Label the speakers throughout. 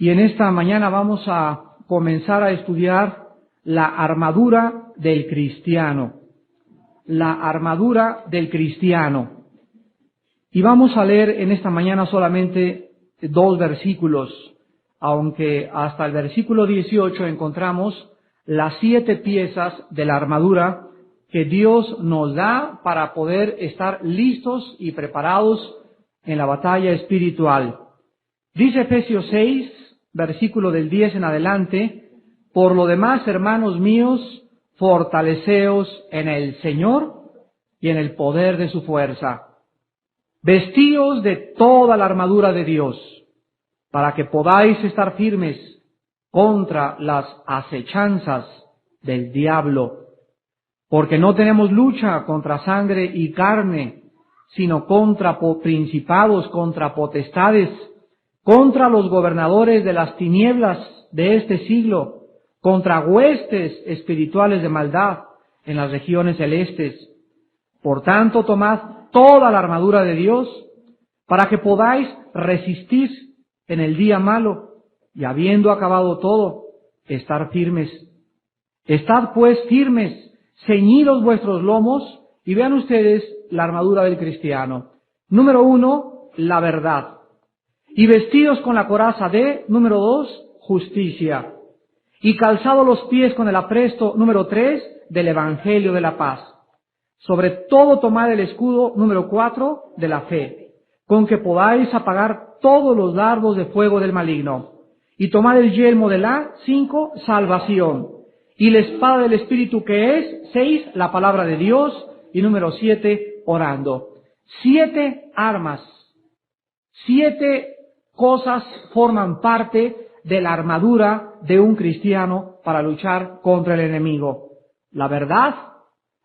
Speaker 1: Y en esta mañana vamos a comenzar a estudiar la armadura del cristiano. La armadura del cristiano. Y vamos a leer en esta mañana solamente 2 versículos, aunque hasta el versículo 18 encontramos las 7 piezas de la armadura que Dios nos da para poder estar listos y preparados en la batalla espiritual. Dice Efesios 6, versículo del 10 en adelante: por lo demás, hermanos míos, fortaleceos en el Señor y en el poder de su fuerza. Vestíos de toda la armadura de Dios, para que podáis estar firmes contra las acechanzas del diablo. Porque no tenemos lucha contra sangre y carne, sino contra principados, contra potestades, contra los gobernadores de las tinieblas de este siglo, contra huestes espirituales de maldad en las regiones celestes. Por tanto, tomad toda la armadura de Dios, para que podáis resistir en el día malo, y habiendo acabado todo, estar firmes. Estad pues firmes, ceñidos vuestros lomos, y vean ustedes la armadura del cristiano. Número 1, la verdad. Y vestidos con la coraza de, número 2, justicia. Y calzados los pies con el apresto, número 3, del evangelio de la paz. Sobre todo tomad el escudo, número 4, de la fe, con que podáis apagar todos los dardos de fuego del maligno. Y tomad el yelmo de la, 5, salvación. Y la espada del Espíritu, que es, 6, la palabra de Dios. Y número 7, orando. 7 armas. 7 cosas forman parte de la armadura de un cristiano para luchar contra el enemigo. La verdad,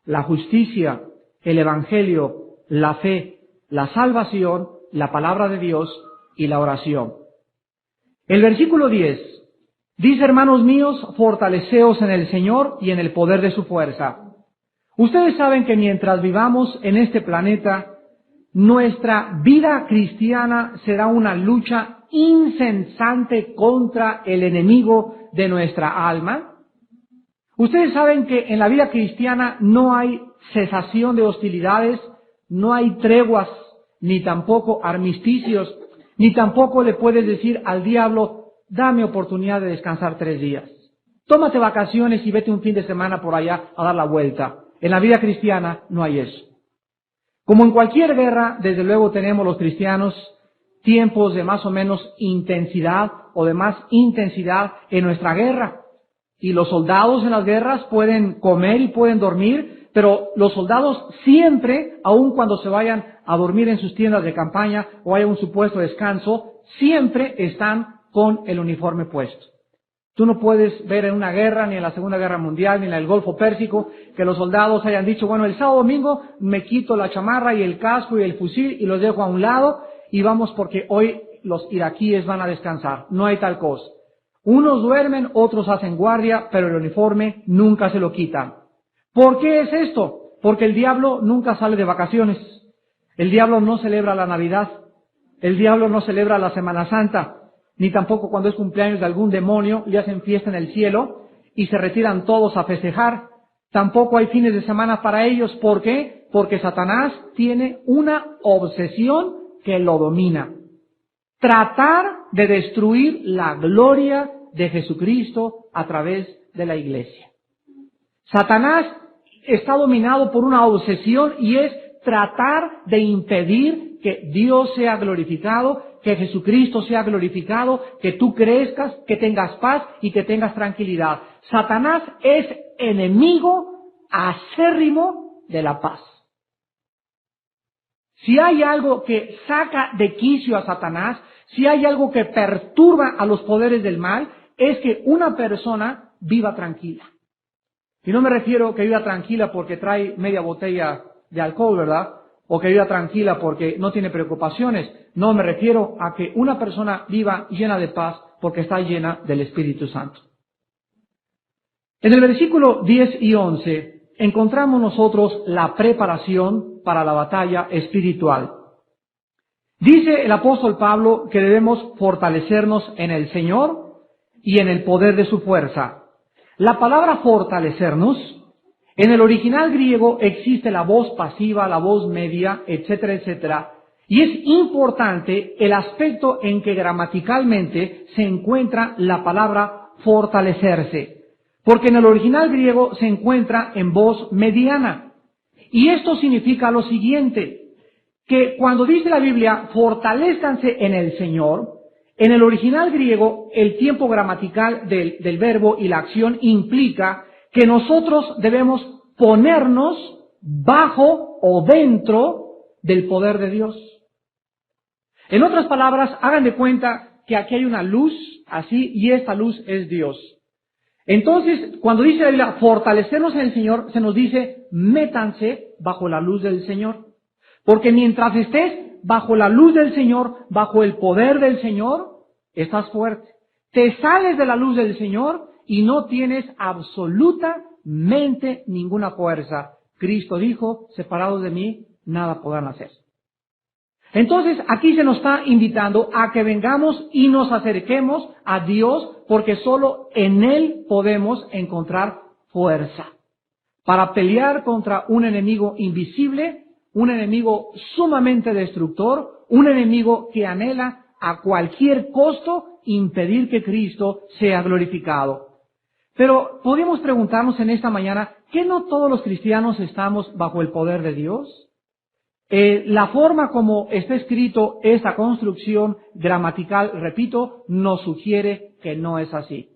Speaker 1: la justicia, el evangelio, la fe, la salvación, la palabra de Dios y la oración. El versículo 10 dice: hermanos míos, fortaleceos en el Señor y en el poder de su fuerza. Ustedes saben que mientras vivamos en este planeta, nuestra vida cristiana será una lucha incesante contra el enemigo de nuestra alma. Ustedes saben que en la vida cristiana no hay cesación de hostilidades, no hay treguas, ni tampoco armisticios, ni tampoco le puedes decir al diablo: dame oportunidad de descansar 3 días. Tómate vacaciones y vete un fin de semana por allá a dar la vuelta. En la vida cristiana no hay eso. Como en cualquier guerra, desde luego tenemos los cristianos tiempos de más o menos intensidad o de más intensidad en nuestra guerra. Y los soldados en las guerras pueden comer y pueden dormir, pero los soldados siempre, aun cuando se vayan a dormir en sus tiendas de campaña o haya un supuesto descanso, siempre están con el uniforme puesto. Tú no puedes ver en una guerra, ni en la Segunda Guerra Mundial, ni en el Golfo Pérsico, que los soldados hayan dicho: bueno, el sábado domingo me quito la chamarra y el casco y el fusil y los dejo a un lado y vamos porque hoy los iraquíes van a descansar. No hay tal cosa. Unos duermen, otros hacen guardia, pero el uniforme nunca se lo quitan. ¿Por qué es esto? Porque el diablo nunca sale de vacaciones. El diablo no celebra la Navidad. El diablo no celebra la Semana Santa. Ni tampoco cuando es cumpleaños de algún demonio le hacen fiesta en el cielo y se retiran todos a festejar. Tampoco hay fines de semana para ellos. ¿Por qué? Porque Satanás tiene una obsesión que lo domina. Tratar de destruir la gloria de Jesucristo a través de la iglesia. Satanás está dominado por una obsesión y es tratar de impedir que Dios sea glorificado, que Jesucristo sea glorificado, que tú crezcas, que tengas paz y que tengas tranquilidad. Satanás es enemigo acérrimo de la paz. Si hay algo que saca de quicio a Satanás, si hay algo que perturba a los poderes del mal, es que una persona viva tranquila. Y no me refiero que viva tranquila porque trae media botella de alcohol, ¿verdad? O que viva tranquila porque no tiene preocupaciones. No, me refiero a que una persona viva llena de paz porque está llena del Espíritu Santo. En el versículo 10 y 11 encontramos nosotros la preparación para la batalla espiritual. Dice el apóstol Pablo que debemos fortalecernos en el Señor y en el poder de su fuerza. La palabra fortalecernos, en el original griego existe la voz pasiva, la voz media, etcétera, etcétera. Y es importante el aspecto en que gramaticalmente se encuentra la palabra fortalecerse, porque en el original griego se encuentra en voz mediana. Y esto significa lo siguiente, que cuando dice la Biblia, fortalezcanse en el Señor, en el original griego, el tiempo gramatical del verbo y la acción implica que nosotros debemos ponernos bajo o dentro del poder de Dios. En otras palabras, hagan de cuenta que aquí hay una luz, así, y esta luz es Dios. Entonces, cuando dice la Biblia, fortalecernos en el Señor, se nos dice, métanse bajo la luz del Señor. Porque mientras estés bajo la luz del Señor, bajo el poder del Señor, estás fuerte. Te sales de la luz del Señor y no tienes absolutamente ninguna fuerza. Cristo dijo, separados de mí, nada podrán hacer. Entonces, aquí se nos está invitando a que vengamos y nos acerquemos a Dios, porque solo en Él podemos encontrar fuerza para pelear contra un enemigo invisible, un enemigo sumamente destructor, un enemigo que anhela a cualquier costo impedir que Cristo sea glorificado. Pero podemos preguntarnos en esta mañana, ¿qué no todos los cristianos estamos bajo el poder de Dios? La forma como está escrito esta construcción gramatical, repito, nos sugiere que no es así.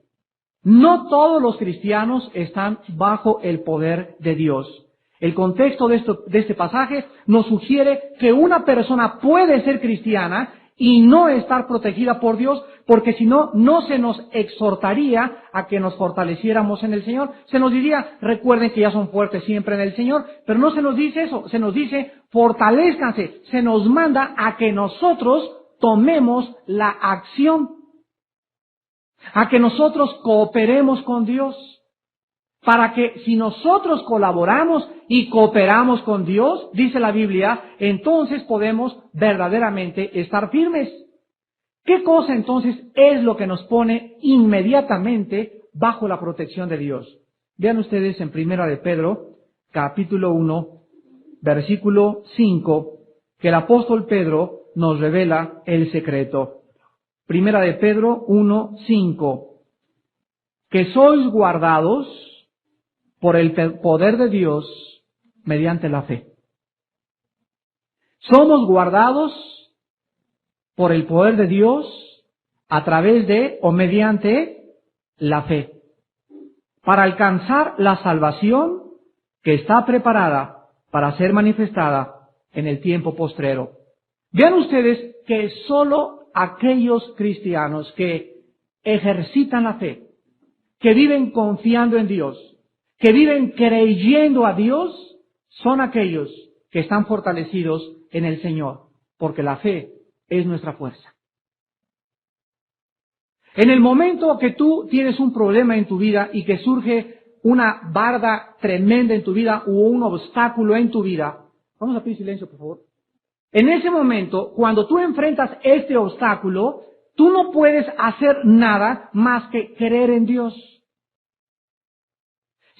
Speaker 1: No todos los cristianos están bajo el poder de Dios. El contexto de este pasaje nos sugiere que una persona puede ser cristiana y no estar protegida por Dios, porque si no, no se nos exhortaría a que nos fortaleciéramos en el Señor. Se nos diría, recuerden que ya son fuertes siempre en el Señor, pero no se nos dice eso, se nos dice, fortalezcanse, se nos manda a que nosotros tomemos la acción, a que nosotros cooperemos con Dios, para que si nosotros colaboramos y cooperamos con Dios, dice la Biblia, entonces podemos verdaderamente estar firmes. ¿Qué cosa entonces es lo que nos pone inmediatamente bajo la protección de Dios? Vean ustedes en Primera de Pedro, capítulo 1, versículo 5, que el apóstol Pedro nos revela el secreto. Primera de Pedro 1, 5, que sois guardados por el poder de Dios mediante la fe. Somos guardados por el poder de Dios a través de o mediante la fe, para alcanzar la salvación que está preparada para ser manifestada en el tiempo postrero. Vean ustedes que solo aquellos cristianos que ejercitan la fe, que viven confiando en Dios, que viven creyendo a Dios, son aquellos que están fortalecidos en el Señor, porque la fe es nuestra fuerza. En el momento que tú tienes un problema en tu vida y que surge una barda tremenda en tu vida o un obstáculo en tu vida, vamos a pedir silencio, por favor. En ese momento, cuando tú enfrentas este obstáculo, tú no puedes hacer nada más que creer en Dios.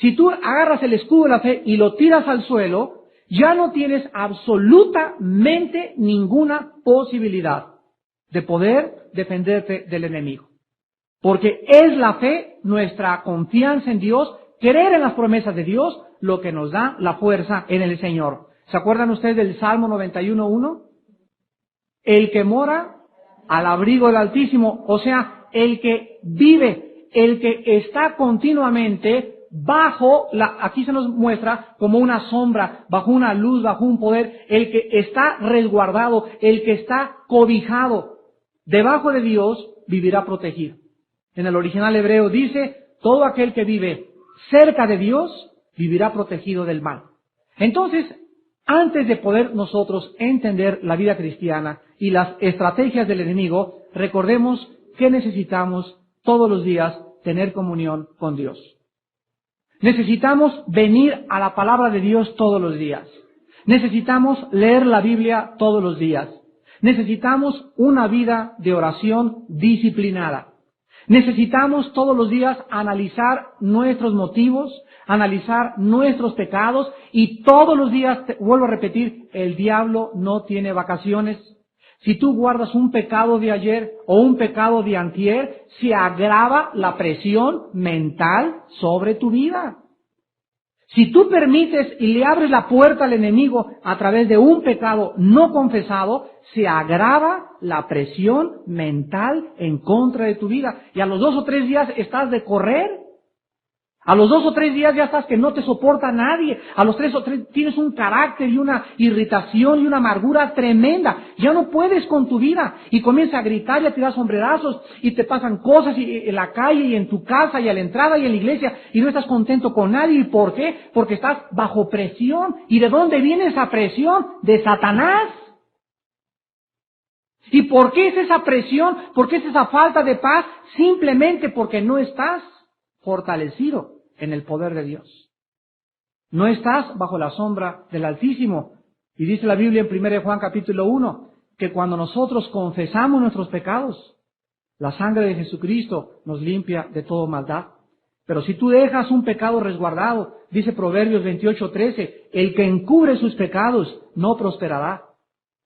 Speaker 1: Si tú agarras el escudo de la fe y lo tiras al suelo, ya no tienes absolutamente ninguna posibilidad de poder defenderte del enemigo. Porque es la fe, nuestra confianza en Dios, creer en las promesas de Dios, lo que nos da la fuerza en el Señor. ¿Se acuerdan ustedes del Salmo 91:1? El que mora al abrigo del Altísimo, o sea, el que vive, el que está continuamente bajo aquí se nos muestra como una sombra, bajo una luz, bajo un poder, el que está resguardado, el que está cobijado, debajo de Dios, vivirá protegido. En el original hebreo dice, todo aquel que vive cerca de Dios, vivirá protegido del mal. Entonces, antes de poder nosotros entender la vida cristiana y las estrategias del enemigo, recordemos que necesitamos todos los días tener comunión con Dios. Necesitamos venir a la palabra de Dios todos los días. Necesitamos leer la Biblia todos los días. Necesitamos una vida de oración disciplinada. Necesitamos todos los días analizar nuestros motivos, analizar nuestros pecados y todos los días, vuelvo a repetir, el diablo no tiene vacaciones. Si tú guardas un pecado de ayer o un pecado de antier, se agrava la presión mental sobre tu vida. Si tú permites y le abres la puerta al enemigo a través de un pecado no confesado, se agrava la presión mental en contra de tu vida. Y a los 2 o 3 días estás de correr. A los 2 o 3 días ya estás que no te soporta nadie. A los 3 o 3 tienes un carácter y una irritación y una amargura tremenda. Ya no puedes con tu vida. Y comienzas a gritar y a tirar sombrerazos y te pasan cosas en la calle y en tu casa y a la entrada y en la iglesia y no estás contento con nadie. ¿Y por qué? Porque estás bajo presión. ¿Y de dónde viene esa presión? De Satanás. ¿Y por qué es esa presión? ¿Por qué es esa falta de paz? Simplemente porque no estás fortalecido en el poder de Dios. No estás bajo la sombra del Altísimo. Y dice la Biblia en 1 Juan capítulo 1, que cuando nosotros confesamos nuestros pecados, la sangre de Jesucristo nos limpia de toda maldad. Pero si tú dejas un pecado resguardado, dice Proverbios 28:13, el que encubre sus pecados no prosperará,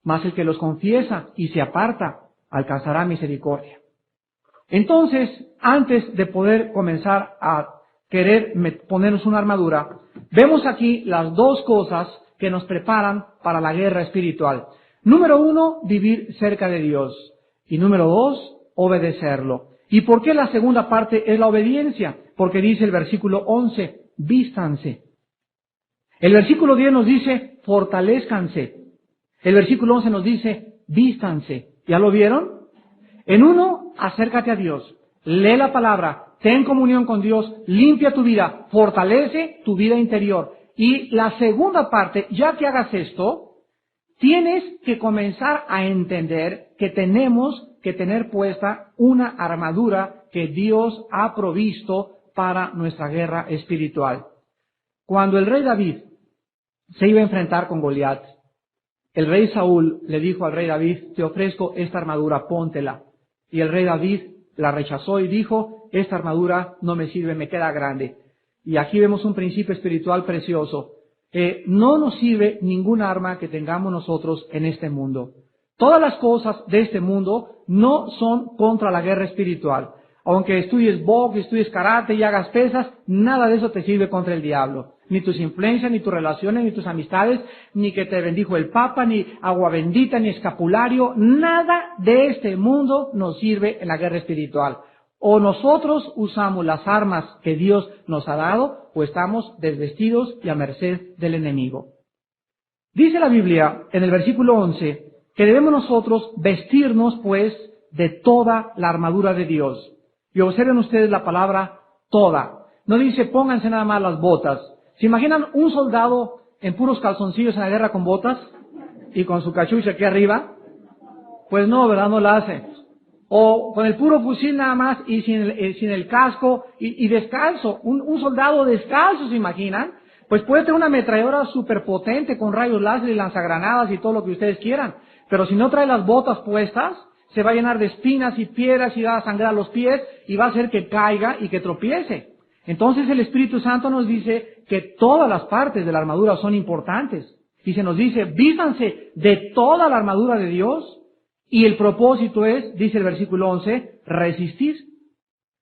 Speaker 1: mas el que los confiesa y se aparta alcanzará misericordia. Entonces, antes de poder comenzar a querer ponernos una armadura, vemos aquí las 2 cosas que nos preparan para la guerra espiritual. Número 1, vivir cerca de Dios. Y número 2, obedecerlo. ¿Y por qué la segunda parte es la obediencia? Porque dice el versículo 11, vístanse. El versículo 10 nos dice, fortalezcanse. El versículo 11 nos dice, vístanse. ¿Ya lo vieron? En uno, acércate a Dios, lee la palabra, ten comunión con Dios, limpia tu vida, fortalece tu vida interior. Y la segunda parte, ya que hagas esto, tienes que comenzar a entender que tenemos que tener puesta una armadura que Dios ha provisto para nuestra guerra espiritual. Cuando el rey David se iba a enfrentar con Goliat, el rey Saúl le dijo al rey David, te ofrezco esta armadura, póntela. Y el rey David la rechazó y dijo, esta armadura no me sirve, me queda grande. Y aquí vemos un principio espiritual precioso. No nos sirve ningún arma que tengamos nosotros en este mundo. Todas las cosas de este mundo no son contra la guerra espiritual. Aunque estudies box, estudies karate y hagas pesas, nada de eso te sirve contra el diablo. Ni tus influencias, ni tus relaciones, ni tus amistades, ni que te bendijo el Papa, ni agua bendita, ni escapulario. Nada de este mundo nos sirve en la guerra espiritual. O nosotros usamos las armas que Dios nos ha dado, o estamos desvestidos y a merced del enemigo. Dice la Biblia en el versículo 11 que debemos nosotros vestirnos pues de toda la armadura de Dios. Y observen ustedes la palabra toda. No dice pónganse nada más las botas. ¿Se imaginan un soldado en puros calzoncillos en la guerra con botas y con su cachucha aquí arriba? Pues no, ¿verdad? No la hace. O con el puro fusil nada más y sin el casco y descalzo. Un soldado descalzo, ¿se imaginan? Pues puede tener una ametralladora superpotente con rayos láser y lanzagranadas y todo lo que ustedes quieran. Pero si no trae las botas puestas, se va a llenar de espinas y piedras y va a sangrar los pies y va a hacer que caiga y que tropiece. Entonces el Espíritu Santo nos dice que todas las partes de la armadura son importantes. Y se nos dice, vístanse de toda la armadura de Dios. Y el propósito es, dice el versículo 11, resistir.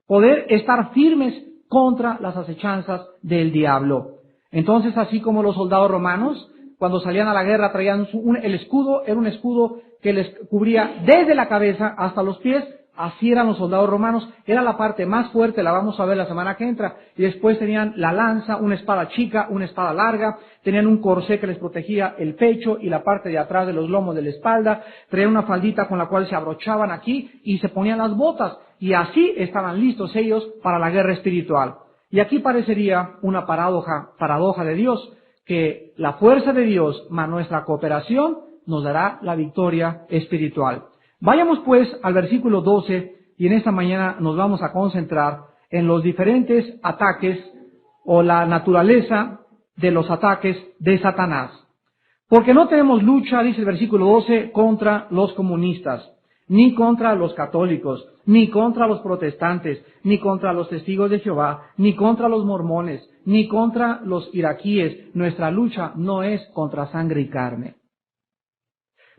Speaker 1: Poder estar firmes contra las acechanzas del diablo. Entonces, así como los soldados romanos, cuando salían a la guerra traían el escudo, era un escudo que les cubría desde la cabeza hasta los pies. Así eran los soldados romanos, era la parte más fuerte, la vamos a ver la semana que entra, y después tenían la lanza, una espada chica, una espada larga, tenían un corsé que les protegía el pecho y la parte de atrás de los lomos de la espalda, traían una faldita con la cual se abrochaban aquí y se ponían las botas, y así estaban listos ellos para la guerra espiritual. Y aquí parecería una paradoja de Dios, que la fuerza de Dios más nuestra cooperación nos dará la victoria espiritual. Vayamos pues al versículo 12 y en esta mañana nos vamos a concentrar en los diferentes ataques o la naturaleza de los ataques de Satanás. Porque no tenemos lucha, dice el versículo 12, contra los comunistas, ni contra los católicos, ni contra los protestantes, ni contra los testigos de Jehová, ni contra los mormones, ni contra los iraquíes. Nuestra lucha no es contra sangre y carne.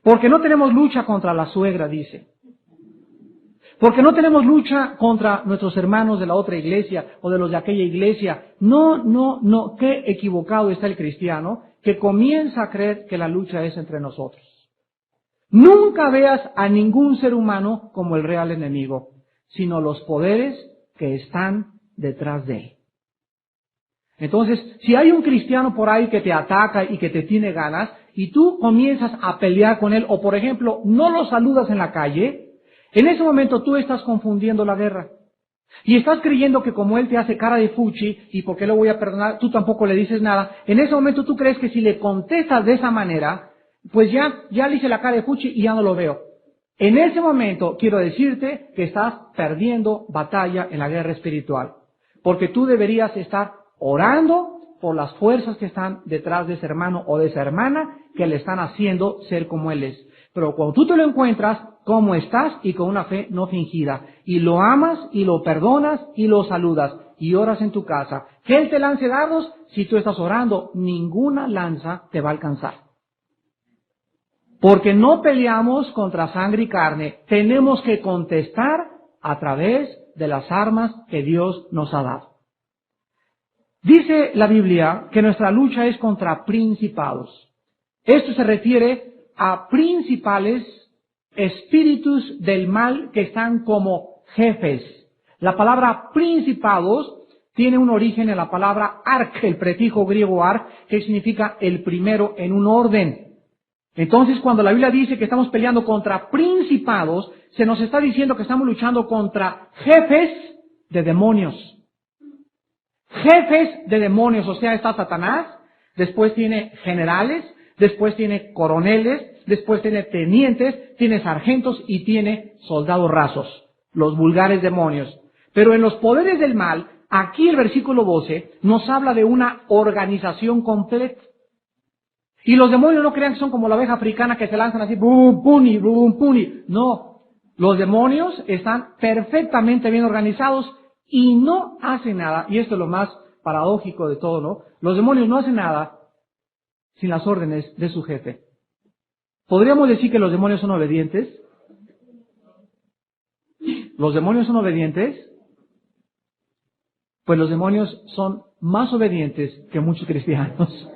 Speaker 1: Porque no tenemos lucha contra la suegra, dice. Porque no tenemos lucha contra nuestros hermanos de la otra iglesia o de los de aquella iglesia. No. Qué equivocado está el cristiano que comienza a creer que la lucha es entre nosotros. Nunca veas a ningún ser humano como el real enemigo, sino los poderes que están detrás de él. Entonces, si hay un cristiano por ahí que te ataca y que te tiene ganas, y tú comienzas a pelear con él, o por ejemplo, no lo saludas en la calle, en ese momento tú estás confundiendo la guerra. Y estás creyendo que como él te hace cara de fuchi, y porque le voy a perdonar, tú tampoco le dices nada. En ese momento tú crees que si le contestas de esa manera, pues ya le hice la cara de fuchi y ya no lo veo. En ese momento quiero decirte que estás perdiendo batalla en la guerra espiritual. Porque tú deberías estar orando por las fuerzas que están detrás de ese hermano o de esa hermana que le están haciendo ser como él es. Pero cuando tú te lo encuentras, ¿cómo estás? Y con una fe no fingida. Y lo amas, y lo perdonas, y lo saludas. Y oras en tu casa. Que él te lance dardos, si tú estás orando, ninguna lanza te va a alcanzar. Porque no peleamos contra sangre y carne. Tenemos que contestar a través de las armas que Dios nos ha dado. Dice la Biblia que nuestra lucha es contra principados. Esto se refiere a principales espíritus del mal que están como jefes. La palabra principados tiene un origen en la palabra arc, el prefijo griego arc, que significa el primero en un orden. Entonces, cuando la Biblia dice que estamos peleando contra principados, se nos está diciendo que estamos luchando contra jefes de demonios. Jefes de demonios, o sea, está Satanás, después tiene generales, después tiene coroneles, después tiene tenientes, tiene sargentos y tiene soldados rasos, los vulgares demonios. Pero en los poderes del mal, aquí el versículo 12 nos habla de una organización completa. Y los demonios no crean que son como la abeja africana que se lanzan así, bum, puni, bum, puni. No, los demonios están perfectamente bien organizados y no hacen nada, y esto es lo más paradójico de todo, ¿no? Los demonios no hacen nada sin las órdenes de su jefe. ¿Podríamos decir que los demonios son obedientes? ¿Los demonios son obedientes? Pues los demonios son más obedientes que muchos cristianos.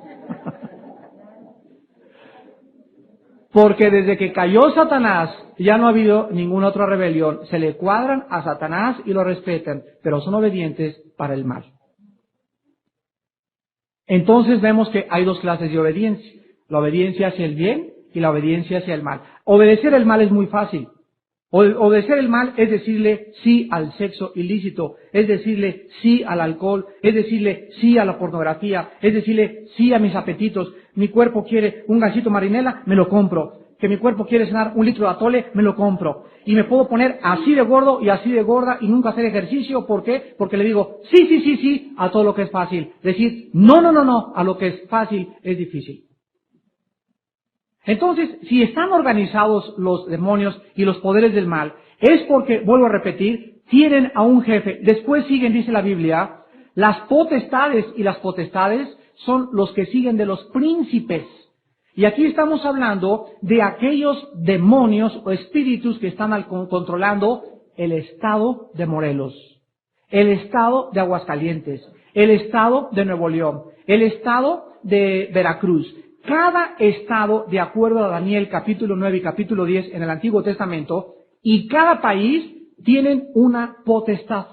Speaker 1: Porque desde que cayó Satanás, ya no ha habido ninguna otra rebelión. Se le cuadran a Satanás y lo respetan, pero son obedientes para el mal. Entonces vemos que hay dos clases de obediencia. La obediencia hacia el bien y la obediencia hacia el mal. Obedecer el mal es muy fácil. Obedecer el mal es decirle sí al sexo ilícito, es decirle sí al alcohol, es decirle sí a la pornografía, es decirle sí a mis apetitos. Mi cuerpo quiere un gansito marinela, me lo compro. Que mi cuerpo quiere cenar un litro de atole, me lo compro. Y me puedo poner así de gordo y así de gorda y nunca hacer ejercicio. ¿Por qué? Porque le digo sí a todo lo que es fácil. Decir no a lo que es fácil es difícil. Entonces, si están organizados los demonios y los poderes del mal, es porque, vuelvo a repetir, tienen a un jefe. Después siguen, dice la Biblia, las potestades, y las potestades son los que siguen de los príncipes. Y aquí estamos hablando de aquellos demonios o espíritus que están controlando el estado de Morelos, el estado de Aguascalientes, el estado de Nuevo León, el estado de Veracruz. Cada estado, de acuerdo a Daniel capítulo 9 y capítulo 10 en el Antiguo Testamento, y cada país tienen una potestad.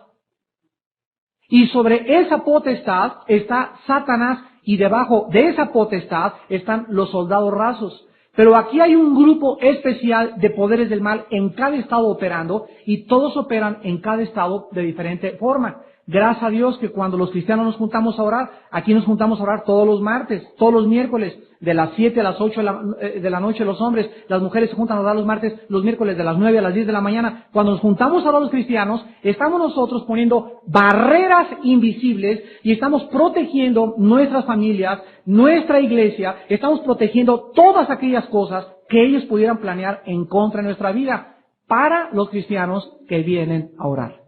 Speaker 1: Y sobre esa potestad está Satanás, y debajo de esa potestad están los soldados rasos. Pero aquí hay un grupo especial de poderes del mal en cada estado operando, y todos operan en cada estado de diferente forma. Gracias a Dios que cuando los cristianos nos juntamos a orar, aquí nos juntamos a orar todos los martes, todos los miércoles, de las 7 a las 8 de la noche los hombres, las mujeres se juntan a orar los martes, los miércoles de las 9 a las 10 de la mañana. Cuando nos juntamos a orar los cristianos, estamos nosotros poniendo barreras invisibles y estamos protegiendo nuestras familias, nuestra iglesia, estamos protegiendo todas aquellas cosas que ellos pudieran planear en contra de nuestra vida para los cristianos que vienen a orar.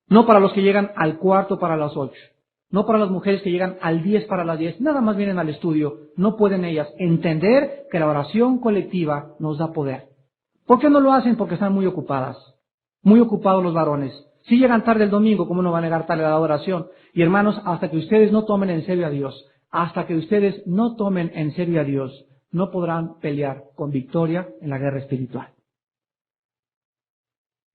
Speaker 1: No para los que llegan al cuarto para las 8. No para las mujeres que llegan al 10 para las 10. Nada más vienen al estudio. No pueden ellas entender que la oración colectiva nos da poder. ¿Por qué no lo hacen? Porque están muy ocupadas. Muy ocupados los varones. Si llegan tarde el domingo, ¿cómo no van a llegar tarde a la oración? Y hermanos, hasta que ustedes no tomen en serio a Dios, hasta que ustedes no tomen en serio a Dios, no podrán pelear con victoria en la guerra espiritual.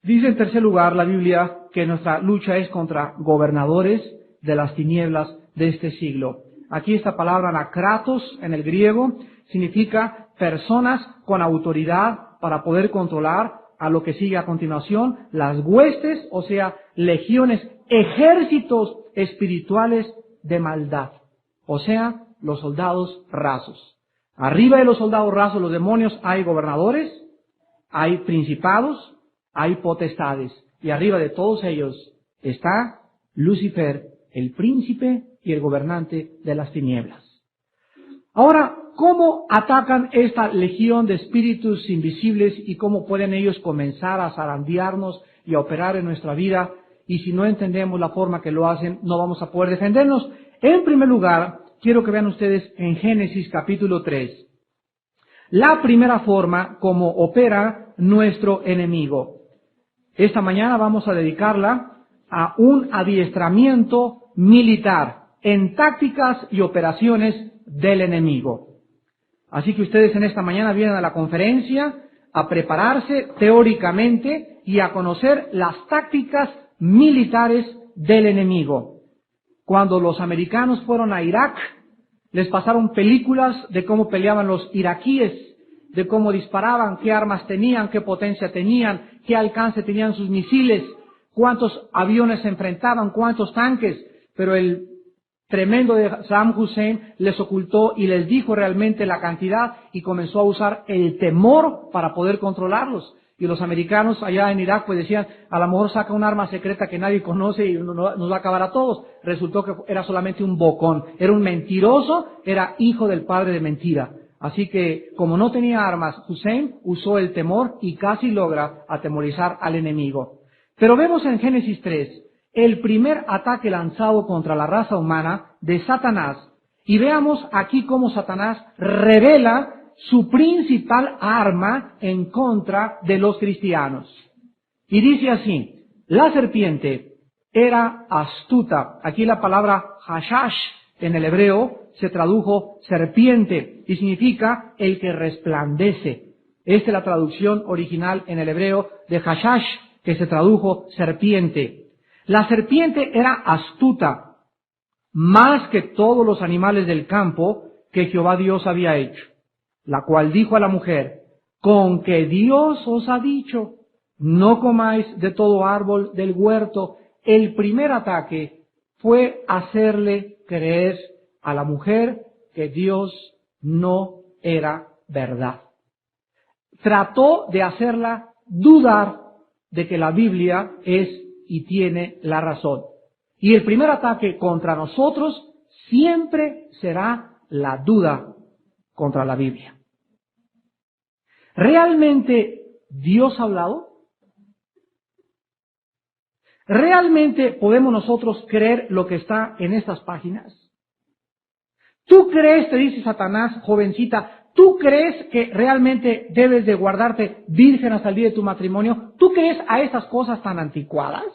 Speaker 1: Dice en tercer lugar la Biblia que nuestra lucha es contra gobernadores de las tinieblas de este siglo. Aquí esta palabra anacratos en el griego significa personas con autoridad para poder controlar a lo que sigue a continuación, las huestes, o sea, legiones, ejércitos espirituales de maldad, o sea, los soldados rasos. Arriba de los soldados rasos, los demonios, hay gobernadores, hay principados, hay potestades, y arriba de todos ellos está Lucifer, el príncipe y el gobernante de las tinieblas. Ahora, ¿cómo atacan esta legión de espíritus invisibles y cómo pueden ellos comenzar a zarandearnos y a operar en nuestra vida? Y si no entendemos la forma que lo hacen, no vamos a poder defendernos. En primer lugar, quiero que vean ustedes en Génesis capítulo 3, la primera forma como opera nuestro enemigo. Esta mañana vamos a dedicarla a un adiestramiento militar en tácticas y operaciones del enemigo. Así que ustedes en esta mañana vienen a la conferencia a prepararse teóricamente y a conocer las tácticas militares del enemigo. Cuando los americanos fueron a Irak, les pasaron películas de cómo peleaban los iraquíes, de cómo disparaban, qué armas tenían, qué potencia tenían, qué alcance tenían sus misiles, cuántos aviones se enfrentaban, cuántos tanques, pero el tremendo de Saddam Hussein les ocultó y les dijo realmente la cantidad y comenzó a usar el temor para poder controlarlos. Y los americanos allá en Irak pues decían, a lo mejor saca un arma secreta que nadie conoce y nos va a acabar a todos. Resultó que era solamente un bocón, era un mentiroso, era hijo del padre de mentira. Así que, como no tenía armas, Hussein usó el temor y casi logra atemorizar al enemigo. Pero vemos en Génesis 3 el primer ataque lanzado contra la raza humana de Satanás. Y veamos aquí cómo Satanás revela su principal arma en contra de los cristianos. Y dice así, la serpiente era astuta. Aquí la palabra hashash en el hebreo se tradujo serpiente y significa el que resplandece. Esta es la traducción original en el hebreo de hashash, que se tradujo serpiente. La serpiente era astuta, más que todos los animales del campo que Jehová Dios había hecho, la cual dijo a la mujer, con que Dios os ha dicho, no comáis de todo árbol del huerto. El primer ataque fue hacerle creer a la mujer que Dios no era verdad. Trató de hacerla dudar de que la Biblia es y tiene la razón. Y el primer ataque contra nosotros siempre será la duda contra la Biblia. ¿Realmente Dios ha hablado? ¿Realmente podemos nosotros creer lo que está en estas páginas? ¿Tú crees, te dice Satanás, jovencita, tú crees que realmente debes de guardarte virgen hasta el día de tu matrimonio? ¿Tú crees a estas cosas tan anticuadas?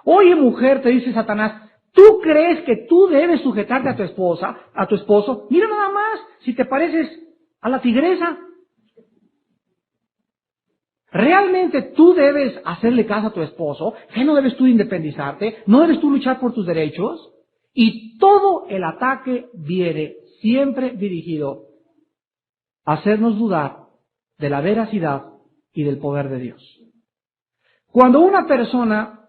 Speaker 1: Oye, mujer, te dice Satanás, ¿tú crees que tú debes sujetarte a tu esposa, a tu esposo? Mira nada más, si te pareces a la tigresa. ¿Realmente tú debes hacerle caso a tu esposo? ¿Que no debes tú independizarte? ¿No debes tú luchar por tus derechos? Y todo el ataque viene siempre dirigido a hacernos dudar de la veracidad y del poder de Dios. Cuando una persona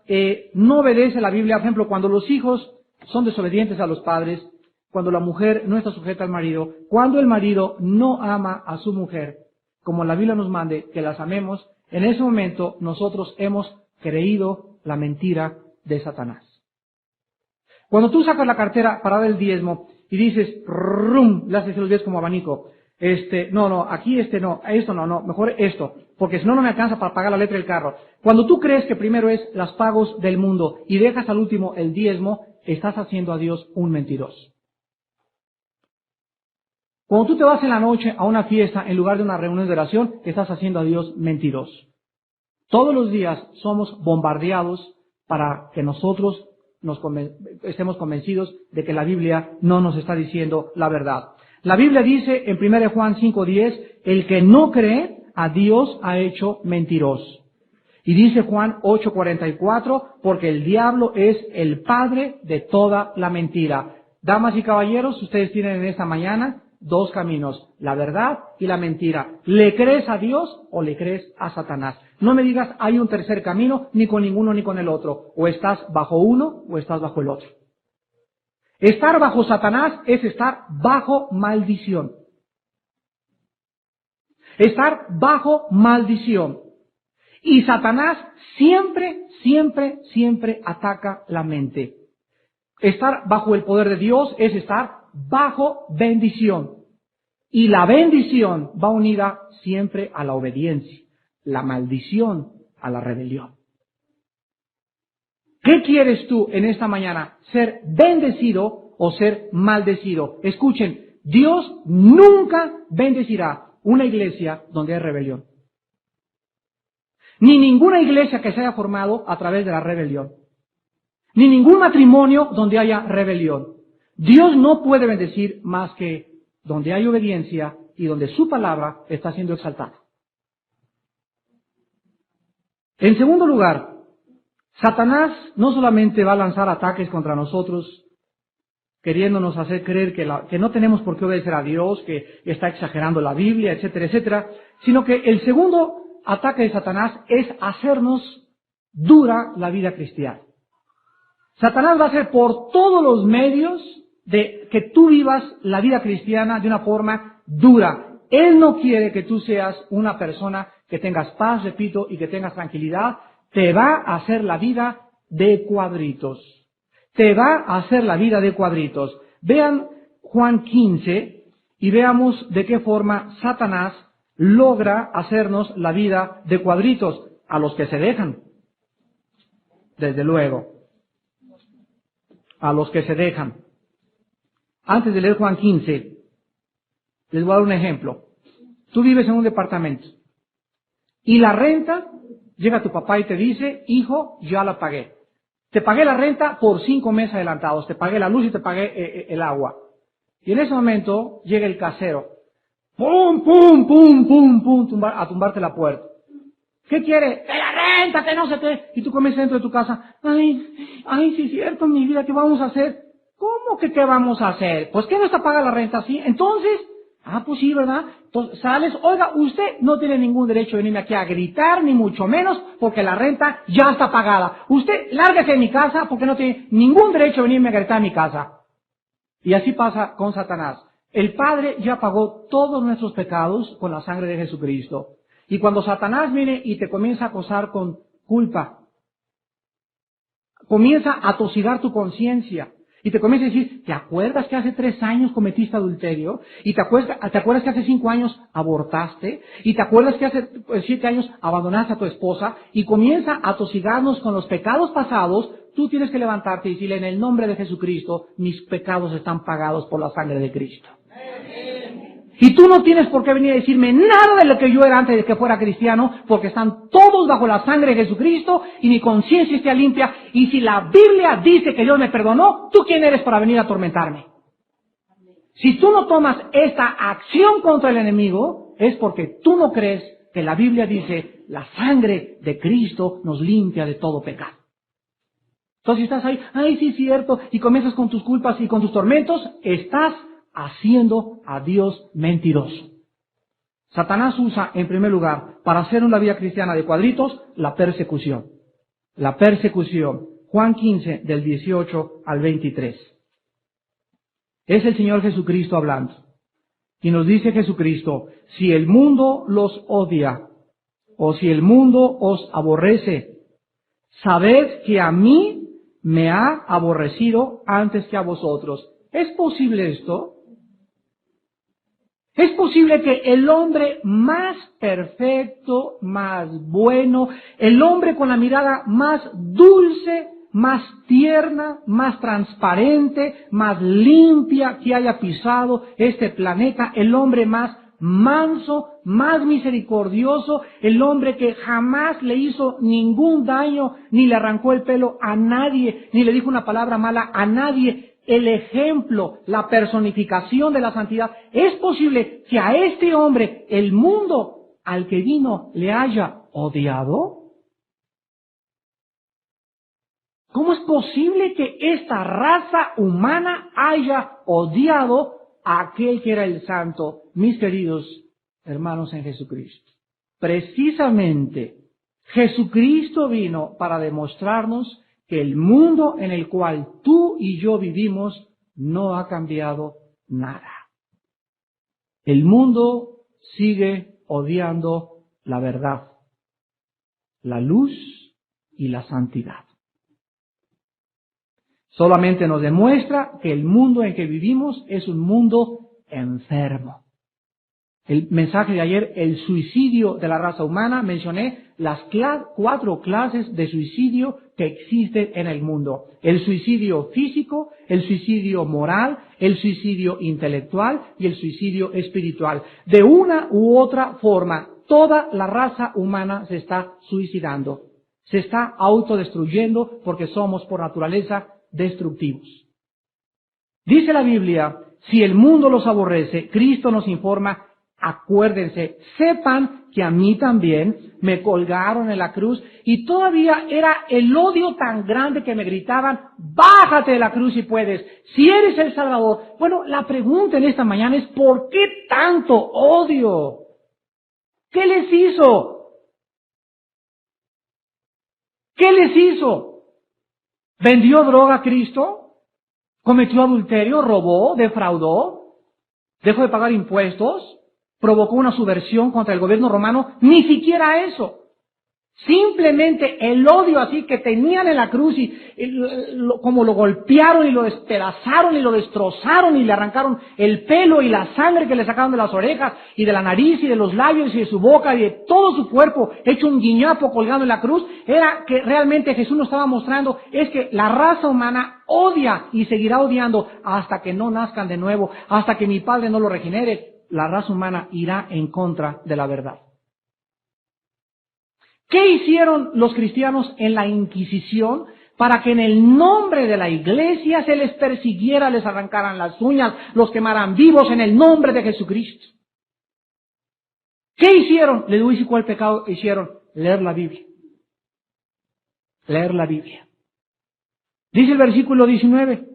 Speaker 1: no obedece la Biblia. Por ejemplo, cuando los hijos son desobedientes a los padres, cuando la mujer no está sujeta al marido, cuando el marido no ama a su mujer, como la Biblia nos mande que las amemos, en ese momento nosotros hemos creído la mentira de Satanás. Cuando tú sacas la cartera para dar el diezmo y dices, rum, le haces los diez como abanico, aquí no, esto no, mejor esto, porque si no, no me alcanza para pagar la letra del carro. Cuando tú crees que primero es las pagos del mundo y dejas al último el diezmo, estás haciendo a Dios un mentiroso. Cuando tú te vas en la noche a una fiesta en lugar de una reunión de oración, estás haciendo a Dios mentiroso. Todos los días somos bombardeados para que nosotros estemos convencidos de que la Biblia no nos está diciendo la verdad. La Biblia dice en 1 Juan 5:10, el que no cree a Dios ha hecho mentiroso. Y dice Juan 8:44, porque el diablo es el padre de toda la mentira. Damas y caballeros, ustedes tienen en esta mañana dos caminos, la verdad y la mentira. ¿Le crees a Dios o le crees a Satanás? No me digas hay un tercer camino, ni con ninguno ni con el otro. O estás bajo uno o estás bajo el otro. Estar bajo Satanás es estar bajo maldición. Estar bajo maldición. Y Satanás siempre ataca la mente. Estar bajo el poder de Dios es estar bajo bendición. Y la bendición va unida siempre a la obediencia. La maldición a la rebelión. ¿Qué quieres tú en esta mañana? ¿Ser bendecido o ser maldecido? Escuchen, Dios nunca bendecirá una iglesia donde hay rebelión. Ni ninguna iglesia que se haya formado a través de la rebelión. Ni ningún matrimonio donde haya rebelión. Dios no puede bendecir más que donde hay obediencia y donde su palabra está siendo exaltada. En segundo lugar, Satanás no solamente va a lanzar ataques contra nosotros, queriéndonos hacer creer que no tenemos por qué obedecer a Dios, que está exagerando la Biblia, etcétera, etcétera, sino que el segundo ataque de Satanás es hacernos dura la vida cristiana. Satanás va a hacer por todos los medios de que tú vivas la vida cristiana de una forma dura. Él no quiere que tú seas una persona que tengas paz, repito, y que tengas tranquilidad. Te va a hacer la vida de cuadritos. Te va a hacer la vida de cuadritos. Vean Juan 15 y veamos de qué forma Satanás logra hacernos la vida de cuadritos a los que se dejan. Desde luego. A los que se dejan. Antes de leer Juan 15, les voy a dar un ejemplo. Tú vives en un departamento y la renta, llega tu papá y te dice, hijo, ya la pagué. Te pagué la renta por 5 meses adelantados, te pagué la luz y te pagué el agua. Y en ese momento llega el casero, pum, pum, pum, pum, pum, a tumbarte la puerta. ¿Qué quiere? ¡Que la renta, que no sé qué! Y tú comienzas dentro de tu casa, ay, sí es cierto, mi vida, ¿qué vamos a hacer? ¿Cómo que qué vamos a hacer? Pues que no está paga la renta así. Entonces, pues sí, ¿verdad? Entonces sales, oiga, usted no tiene ningún derecho de venirme aquí a gritar, ni mucho menos, porque la renta ya está pagada. Usted lárguese de mi casa porque no tiene ningún derecho de venirme a gritar a mi casa. Y así pasa con Satanás. El Padre ya pagó todos nuestros pecados con la sangre de Jesucristo. Y cuando Satanás viene y te comienza a acosar con culpa, comienza a atosigar tu conciencia, y te comienza a decir, ¿te acuerdas que hace 3 años cometiste adulterio? ¿Y te acuerdas que hace 5 años abortaste? ¿Y te acuerdas que hace 7 años abandonaste a tu esposa? Y comienza a atosigarnos con los pecados pasados. Tú tienes que levantarte y decirle, en el nombre de Jesucristo, mis pecados están pagados por la sangre de Cristo. Y tú no tienes por qué venir a decirme nada de lo que yo era antes de que fuera cristiano, porque están todos bajo la sangre de Jesucristo y mi conciencia está limpia. Y si la Biblia dice que Dios me perdonó, ¿tú quién eres para venir a atormentarme? Si tú no tomas esta acción contra el enemigo, es porque tú no crees que la Biblia dice, la sangre de Cristo nos limpia de todo pecado. Entonces estás ahí, ay, sí es cierto, y comienzas con tus culpas y con tus tormentos, estás haciendo a Dios mentiroso. Satanás usa, en primer lugar, para hacer una vida cristiana de cuadritos, la persecución. la persecución. Juan 15, del 18 al 23. Es el Señor Jesucristo hablando. Y nos dice Jesucristo, si el mundo los odia, o si el mundo os aborrece, sabed que a mí me ha aborrecido antes que a vosotros. ¿Es posible esto? ¿Es posible que el hombre más perfecto, más bueno, el hombre con la mirada más dulce, más tierna, más transparente, más limpia que haya pisado este planeta, el hombre más manso, más misericordioso, el hombre que jamás le hizo ningún daño, ni le arrancó el pelo a nadie, ni le dijo una palabra mala a nadie, el ejemplo, la personificación de la santidad? ¿Es posible que a este hombre el mundo al que vino le haya odiado? ¿Cómo es posible que esta raza humana haya odiado a aquel que era el santo? Mis queridos hermanos en Jesucristo, precisamente Jesucristo vino para demostrarnos que el mundo en el cual tú y yo vivimos no ha cambiado nada. El mundo sigue odiando la verdad, la luz y la santidad. Solamente nos demuestra que el mundo en que vivimos es un mundo enfermo. El mensaje de ayer, el suicidio de la raza humana, mencioné las 4 clases de suicidio que existen en el mundo. El suicidio físico, el suicidio moral, el suicidio intelectual y el suicidio espiritual. De una u otra forma, toda la raza humana se está suicidando. Se está autodestruyendo porque somos por naturaleza destructivos. Dice la Biblia, si el mundo los aborrece, Cristo nos informa, acuérdense, sepan que a mí también me colgaron en la cruz y todavía era el odio tan grande que me gritaban, bájate de la cruz si puedes, si eres el Salvador. Bueno, la pregunta en esta mañana es, ¿por qué tanto odio? ¿Qué les hizo? ¿Qué les hizo? ¿Vendió droga a Cristo? ¿Cometió adulterio? ¿Robó? ¿Defraudó? ¿Dejó de pagar impuestos? ¿Provocó una subversión contra el gobierno romano? Ni siquiera eso. Simplemente el odio así que tenían en la cruz y como lo golpearon y lo despedazaron y lo destrozaron y le arrancaron el pelo y la sangre que le sacaron de las orejas y de la nariz y de los labios y de su boca y de todo su cuerpo hecho un guiñapo colgado en la cruz, era que realmente Jesús nos estaba mostrando es que la raza humana odia y seguirá odiando hasta que no nazcan de nuevo, hasta que mi Padre no lo regenere. La raza humana irá en contra de la verdad. ¿Qué hicieron los cristianos en la Inquisición para que en el nombre de la Iglesia se les persiguiera, les arrancaran las uñas, los quemaran vivos en el nombre de Jesucristo? ¿Qué hicieron? Les voy a decir cuál pecado hicieron. Leer la Biblia. Leer la Biblia. Dice el versículo 19,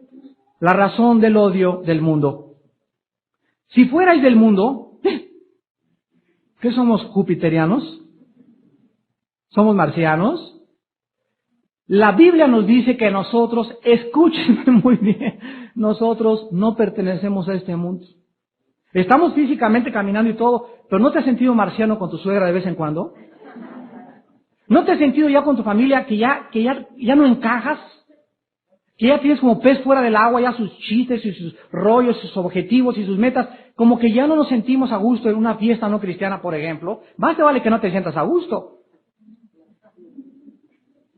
Speaker 1: la razón del odio del mundo. Si fuerais del mundo, ¿qué somos, jupiterianos? ¿Somos marcianos? La Biblia nos dice que nosotros, escúchenme muy bien, nosotros no pertenecemos a este mundo. Estamos físicamente caminando y todo, pero ¿no te has sentido marciano con tu suegra de vez en cuando? ¿No te has sentido ya con tu familia que ya no encajas? Que ya tienes como pez fuera del agua, ya sus chistes y sus rollos, sus objetivos y sus metas, como que ya no nos sentimos a gusto en una fiesta no cristiana, por ejemplo. Más te vale que no te sientas a gusto.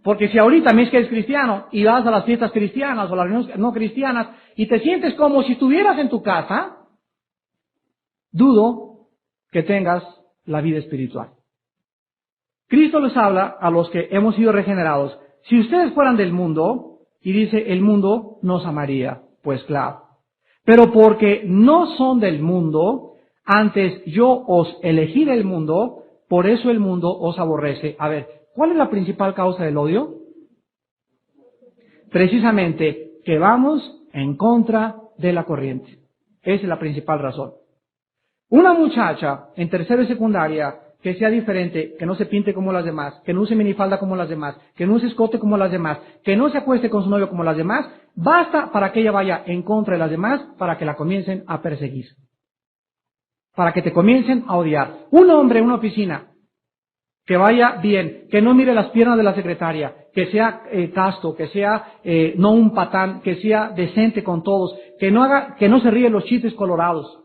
Speaker 1: Porque si ahorita me es que eres cristiano y vas a las fiestas cristianas o las reuniones no cristianas y te sientes como si estuvieras en tu casa, dudo que tengas la vida espiritual. Cristo les habla a los que hemos sido regenerados. Si ustedes fueran del mundo, y dice, el mundo nos amaría. Pues claro. Pero porque no son del mundo, antes yo os elegí del mundo, por eso el mundo os aborrece. A ver, ¿cuál es la principal causa del odio? Precisamente que vamos en contra de la corriente. Esa es la principal razón. Una muchacha en tercero y secundaria que sea diferente, que no se pinte como las demás, que no use minifalda como las demás, que no use escote como las demás, que no se acueste con su novio como las demás, basta para que ella vaya en contra de las demás, para que la comiencen a perseguir, para que te comiencen a odiar. Un hombre en una oficina que vaya bien, que no mire las piernas de la secretaria, que sea casto, que sea no un patán, que sea decente con todos, que no se ríe de los chistes colorados,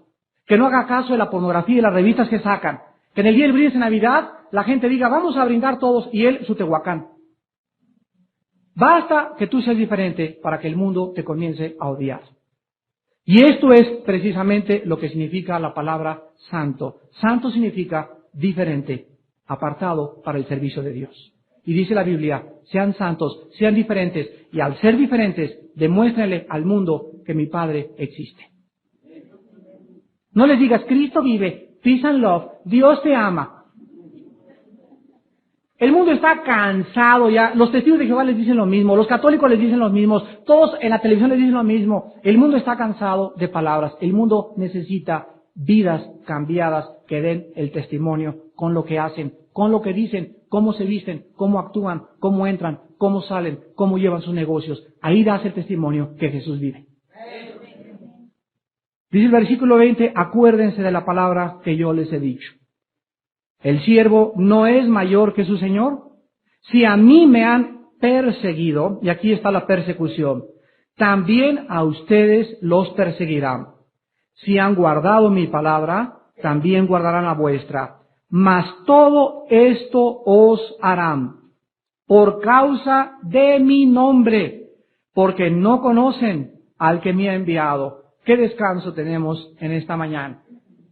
Speaker 1: que no haga caso de la pornografía y de las revistas que sacan, que en el día del brindis de Navidad la gente diga vamos a brindar todos y él su tehuacán. Basta que tú seas diferente para que el mundo te comience a odiar. Y esto es precisamente lo que significa la palabra santo. Santo significa diferente, apartado para el servicio de Dios. Y dice la Biblia, sean santos, sean diferentes, y al ser diferentes, demuéstrenle al mundo que mi Padre existe. No les digas, Cristo vive, peace and love, Dios te ama. El mundo está cansado ya, los testigos de Jehová les dicen lo mismo, los católicos les dicen lo mismo, todos en la televisión les dicen lo mismo. El mundo está cansado de palabras, el mundo necesita vidas cambiadas que den el testimonio con lo que hacen, con lo que dicen, cómo se visten, cómo actúan, cómo entran, cómo salen, cómo llevan sus negocios. Ahí das el testimonio que Jesús vive. Dice el versículo 20, acuérdense de la palabra que yo les he dicho. ¿El siervo no es mayor que su señor? Si a mí me han perseguido, y aquí está la persecución, también a ustedes los perseguirán. Si han guardado mi palabra, también guardarán la vuestra. Mas todo esto os harán por causa de mi nombre, porque no conocen al que me ha enviado. ¿Qué descanso tenemos en esta mañana?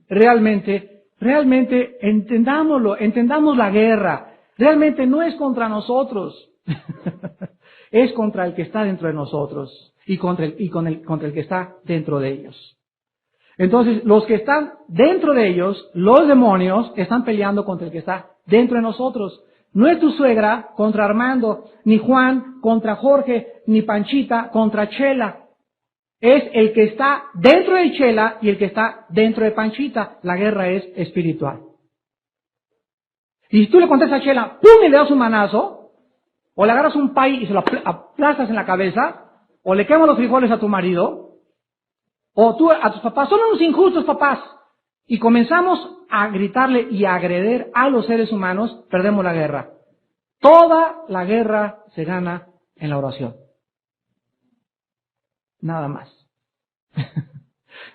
Speaker 1: Realmente entendámoslo, entendamos la guerra. Realmente no es contra nosotros, es contra el que está dentro de nosotros y contra el que está dentro de ellos. Entonces, los que están dentro de ellos, los demonios, están peleando contra el que está dentro de nosotros. No es tu suegra contra Armando, ni Juan contra Jorge, ni Panchita contra Chela. Es el que está dentro de Chela y el que está dentro de Panchita. La guerra es espiritual. Y si tú le contestas a Chela, ¡pum!, y le das un manazo, o le agarras un pay y se lo aplastas en la cabeza, o le quemas los frijoles a tu marido, o tú a tus papás, son unos injustos papás, y comenzamos a gritarle y a agreder a los seres humanos, perdemos la guerra. Toda la guerra se gana en la oración. Nada más.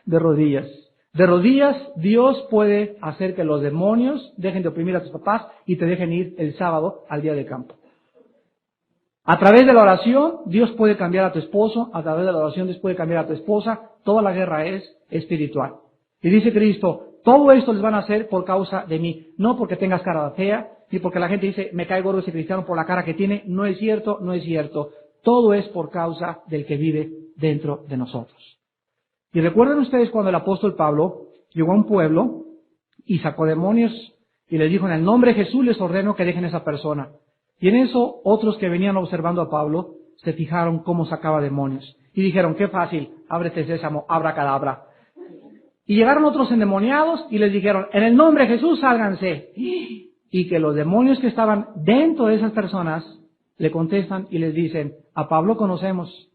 Speaker 1: De rodillas. De rodillas, Dios puede hacer que los demonios dejen de oprimir a tus papás y te dejen ir el sábado al día de campo. A través de la oración, Dios puede cambiar a tu esposo. A través de la oración, Dios puede cambiar a tu esposa. Toda la guerra es espiritual. Y dice Cristo, todo esto les van a hacer por causa de mí. No porque tengas cara fea, ni porque la gente dice, me cae gordo ese cristiano por la cara que tiene. No es cierto, no es cierto. Todo es por causa del que vive dentro de nosotros. Y recuerden ustedes cuando el apóstol Pablo llegó a un pueblo y sacó demonios y les dijo, en el nombre de Jesús les ordeno que dejen a esa persona. Y en eso otros que venían observando a Pablo se fijaron cómo sacaba demonios. Y dijeron, qué fácil, ábrete sésamo, abracadabra. Y llegaron otros endemoniados y les dijeron, en el nombre de Jesús sálganse. Y que los demonios que estaban dentro de esas personas le contestan y les dicen, a Pablo conocemos.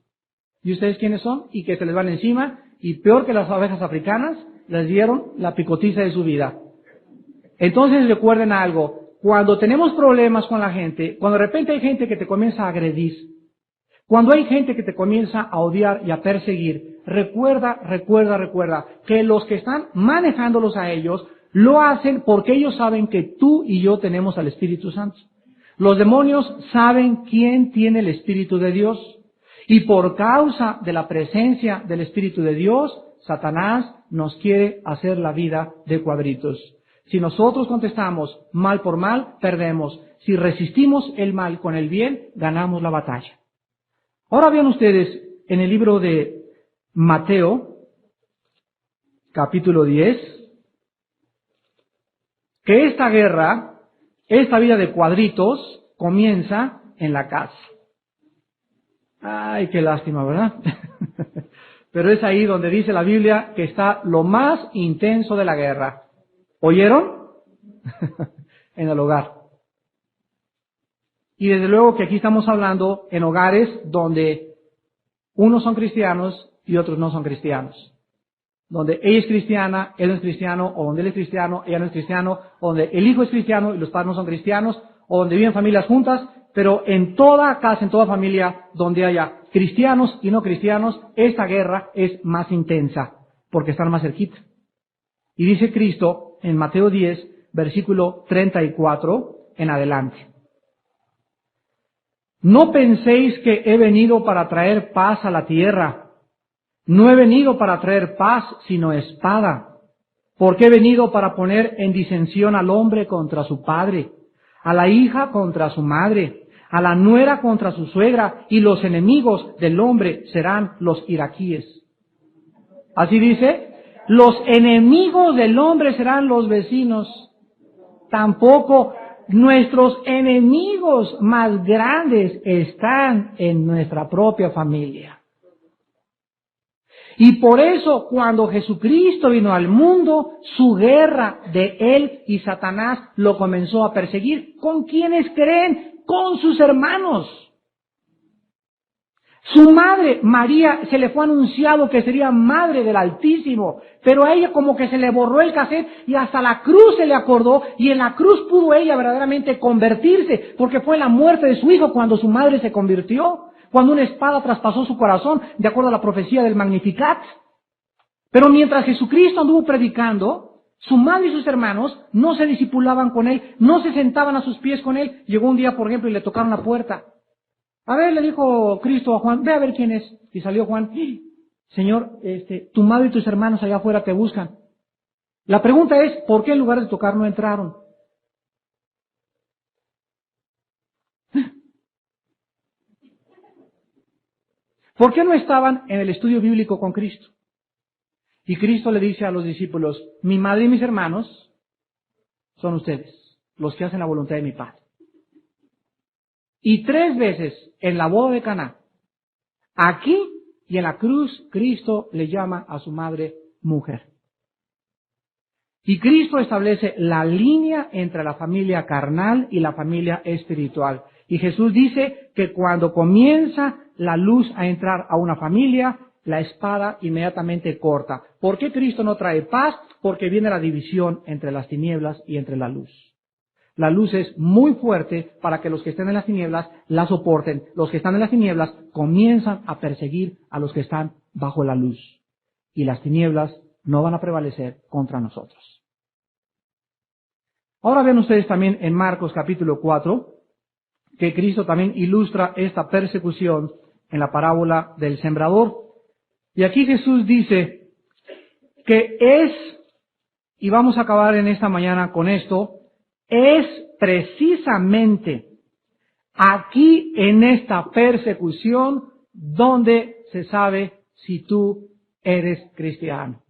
Speaker 1: ¿Y ustedes quiénes son? Y que se les van encima, y peor que las abejas africanas, les dieron la picotiza de su vida. Entonces recuerden algo, cuando tenemos problemas con la gente, cuando de repente hay gente que te comienza a agredir, cuando hay gente que te comienza a odiar y a perseguir, recuerda que los que están manejándolos a ellos, lo hacen porque ellos saben que tú y yo tenemos al Espíritu Santo. Los demonios saben quién tiene el Espíritu de Dios. Y por causa de la presencia del Espíritu de Dios, Satanás nos quiere hacer la vida de cuadritos. Si nosotros contestamos mal por mal, perdemos. Si resistimos el mal con el bien, ganamos la batalla. Ahora vean ustedes en el libro de Mateo, capítulo 10, que esta guerra, esta vida de cuadritos, comienza en la casa. Ay, qué lástima, ¿verdad? Pero es ahí donde dice la Biblia que está lo más intenso de la guerra. ¿Oyeron? en el hogar. Y desde luego que aquí estamos hablando en hogares donde unos son cristianos y otros no son cristianos. Donde ella es cristiana, él no es cristiano, o donde él es cristiano, ella no es cristiano, o donde el hijo es cristiano y los padres no son cristianos, o donde viven familias juntas, pero en toda casa, en toda familia, donde haya cristianos y no cristianos, esta guerra es más intensa, porque están más cerquita. Y dice Cristo en Mateo 10, versículo 34 en adelante: no penséis que he venido para traer paz a la tierra. No he venido para traer paz, sino espada. Porque he venido para poner en disensión al hombre contra su padre, a la hija contra su madre, a la nuera contra su suegra, y los enemigos del hombre serán los iraquíes. Así dice, los enemigos del hombre serán los vecinos. Tampoco nuestros enemigos más grandes están en nuestra propia familia. Y por eso, cuando Jesucristo vino al mundo, su guerra de él y Satanás lo comenzó a perseguir. ¿Con quiénes creen? Con sus hermanos. Su madre, María, se le fue anunciado que sería madre del Altísimo, pero a ella como que se le borró el cassette y hasta la cruz se le acordó, y en la cruz pudo ella verdaderamente convertirse, porque fue la muerte de su hijo cuando su madre se convirtió. Cuando una espada traspasó su corazón, de acuerdo a la profecía del Magnificat. Pero mientras Jesucristo anduvo predicando, su madre y sus hermanos no se discipulaban con él, no se sentaban a sus pies con él. Llegó un día, por ejemplo, y le tocaron la puerta. A ver, le dijo Cristo a Juan, ve a ver quién es. Y salió Juan: Señor, tu madre y tus hermanos allá afuera te buscan. La pregunta es, ¿por qué en lugar de tocar no entraron? ¿Por qué no estaban en el estudio bíblico con Cristo? Y Cristo le dice a los discípulos: mi madre y mis hermanos son ustedes, los que hacen la voluntad de mi Padre. Y 3 veces en la boda de Caná, aquí y en la cruz, Cristo le llama a su madre mujer. Y Cristo establece la línea entre la familia carnal y la familia espiritual. Y Jesús dice que cuando comienza la luz a entrar a una familia, la espada inmediatamente corta. ¿Por qué Cristo no trae paz? Porque viene la división entre las tinieblas y entre la luz. La luz es muy fuerte para que los que estén en las tinieblas la soporten. Los que están en las tinieblas comienzan a perseguir a los que están bajo la luz. Y las tinieblas no van a prevalecer contra nosotros. Ahora vean ustedes también en Marcos capítulo 4, que Cristo también ilustra esta persecución en la parábola del sembrador. Y aquí Jesús dice que y vamos a acabar en esta mañana con esto, es precisamente aquí en esta persecución donde se sabe si tú eres cristiano.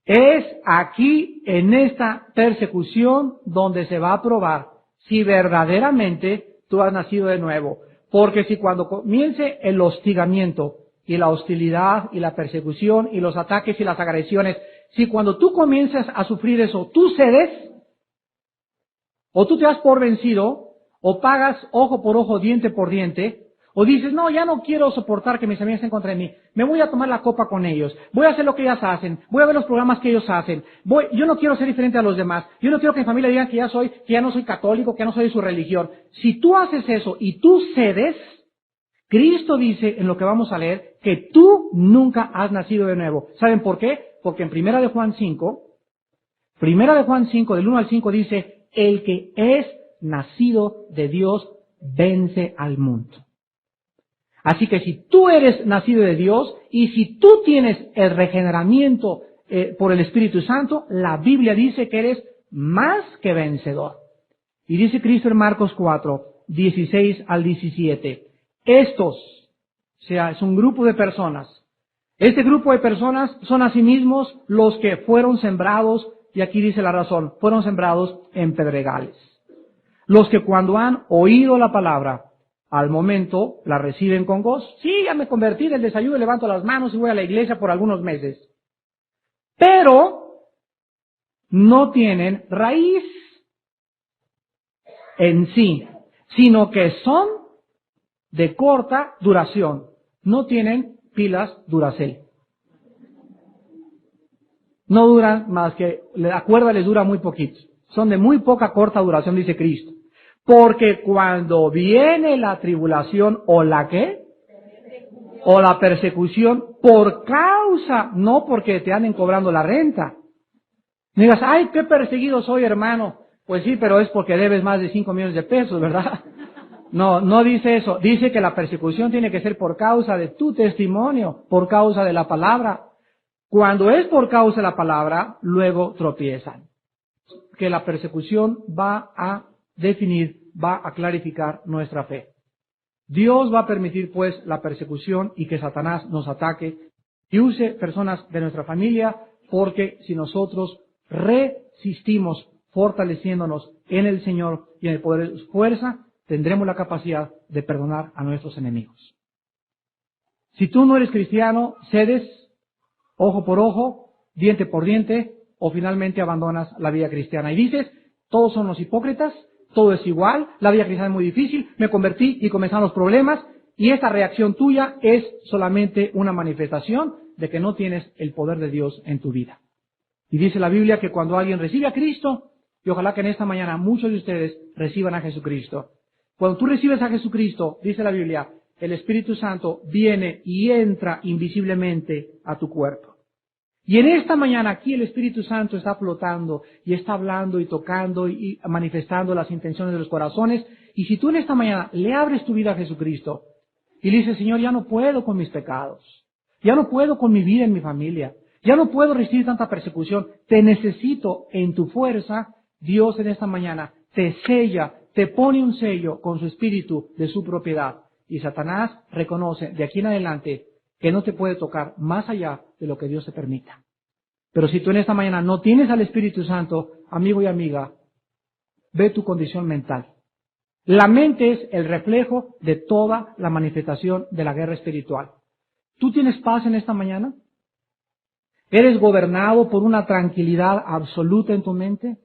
Speaker 1: Es aquí en esta persecución donde se va a probar si verdaderamente tú has nacido de nuevo. Porque si cuando comience el hostigamiento y la hostilidad y la persecución y los ataques y las agresiones, si cuando tú comienzas a sufrir eso, tú cedes, o tú te das por vencido, o pagas ojo por ojo, diente por diente, o dices, no, ya no quiero soportar que mis amigos estén contra mí, me voy a tomar la copa con ellos, voy a hacer lo que ellas hacen, voy a ver los programas que ellos hacen, yo no quiero ser diferente a los demás, yo no quiero que mi familia diga que ya no soy católico, que ya no soy de su religión. Si tú haces eso y tú cedes, Cristo dice en lo que vamos a leer que tú nunca has nacido de nuevo. ¿Saben por qué? Porque en Primera de Juan 5, del 1 al 5 dice, el que es nacido de Dios vence al mundo. Así que si tú eres nacido de Dios y si tú tienes el regeneramiento por el Espíritu Santo, la Biblia dice que eres más que vencedor. Y dice Cristo en Marcos 4, 16 al 17, estos, o sea, es un grupo de personas. Este grupo de personas son asimismos los que fueron sembrados, y aquí dice la razón, fueron sembrados en pedregales. Los que cuando han oído la palabra, al momento la reciben con gozo. Sí, ya me convertí del desayuno, levanto las manos y voy a la iglesia por algunos meses. Pero no tienen raíz. en sí, sino que son de corta duración. No tienen pilas Duracell. No duran más que, la cuerda les dura muy poquito. Son de muy poca corta duración, dice Cristo. Porque cuando viene la tribulación o la ¿qué? O la persecución por causa, no porque te anden cobrando la renta. Digas, ay, qué perseguido soy, hermano. Pues sí, pero es porque debes más de 5 millones de pesos, ¿verdad? No, no dice eso. Dice que la persecución tiene que ser por causa de tu testimonio, por causa de la palabra. Cuando es por causa de la palabra, luego tropiezan. Que la persecución va a definir, va a clarificar nuestra fe. Dios va a permitir pues la persecución y que Satanás nos ataque y use personas de nuestra familia, porque si nosotros resistimos fortaleciéndonos en el Señor y en el poder de su fuerza, tendremos la capacidad de perdonar a nuestros enemigos. Si tú no eres cristiano, cedes ojo por ojo, diente por diente, o finalmente abandonas la vida cristiana y dices, todos son los hipócritas, todo es igual, la vida cristiana es muy difícil, me convertí y comenzaron los problemas, y esta reacción tuya es solamente una manifestación de que no tienes el poder de Dios en tu vida. Y dice la Biblia que cuando alguien recibe a Cristo, y ojalá que en esta mañana muchos de ustedes reciban a Jesucristo, cuando tú recibes a Jesucristo, dice la Biblia, el Espíritu Santo viene y entra invisiblemente a tu cuerpo. Y en esta mañana aquí el Espíritu Santo está flotando y está hablando y tocando y manifestando las intenciones de los corazones. Y si tú en esta mañana le abres tu vida a Jesucristo y le dices, Señor, ya no puedo con mis pecados, ya no puedo con mi vida en mi familia, ya no puedo resistir tanta persecución, te necesito en tu fuerza, Dios en esta mañana te sella, te pone un sello con su Espíritu de su propiedad. Y Satanás reconoce de aquí en adelante que no te puede tocar más allá de lo que Dios te permita. Pero si tú en esta mañana no tienes al Espíritu Santo, amigo y amiga, ve tu condición mental. La mente es el reflejo de toda la manifestación de la guerra espiritual. ¿Tú tienes paz en esta mañana? ¿Eres gobernado por una tranquilidad absoluta en tu mente?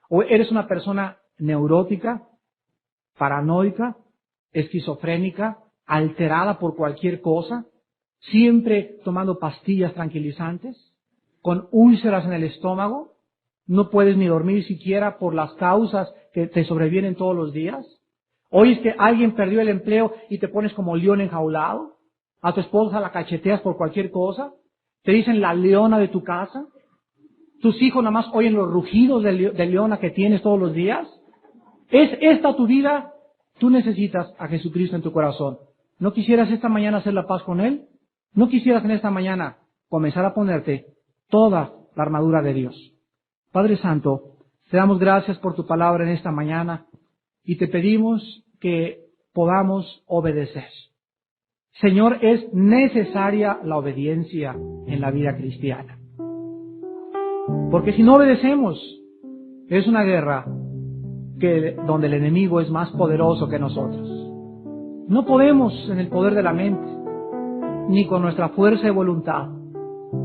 Speaker 1: ¿O eres una persona neurótica, paranoica, esquizofrénica, alterada por cualquier cosa, siempre tomando pastillas tranquilizantes, con úlceras en el estómago, no puedes ni dormir siquiera por las causas que te sobrevienen todos los días? ¿Oyes que alguien perdió el empleo y te pones como león enjaulado? ¿A tu esposa la cacheteas por cualquier cosa? ¿Te dicen la leona de tu casa? ¿Tus hijos nada más oyen los rugidos de leona que tienes todos los días? ¿Es esta tu vida? Tú necesitas a Jesucristo en tu corazón. ¿No quisieras esta mañana hacer la paz con Él? ¿No quisieras en esta mañana comenzar a ponerte toda la armadura de Dios? Padre Santo, te damos gracias por tu palabra en esta mañana y te pedimos que podamos obedecer. Señor, es necesaria la obediencia en la vida cristiana. Porque si no obedecemos, es una guerra donde el enemigo es más poderoso que nosotros. No podemos en el poder de la mente, ni con nuestra fuerza de voluntad,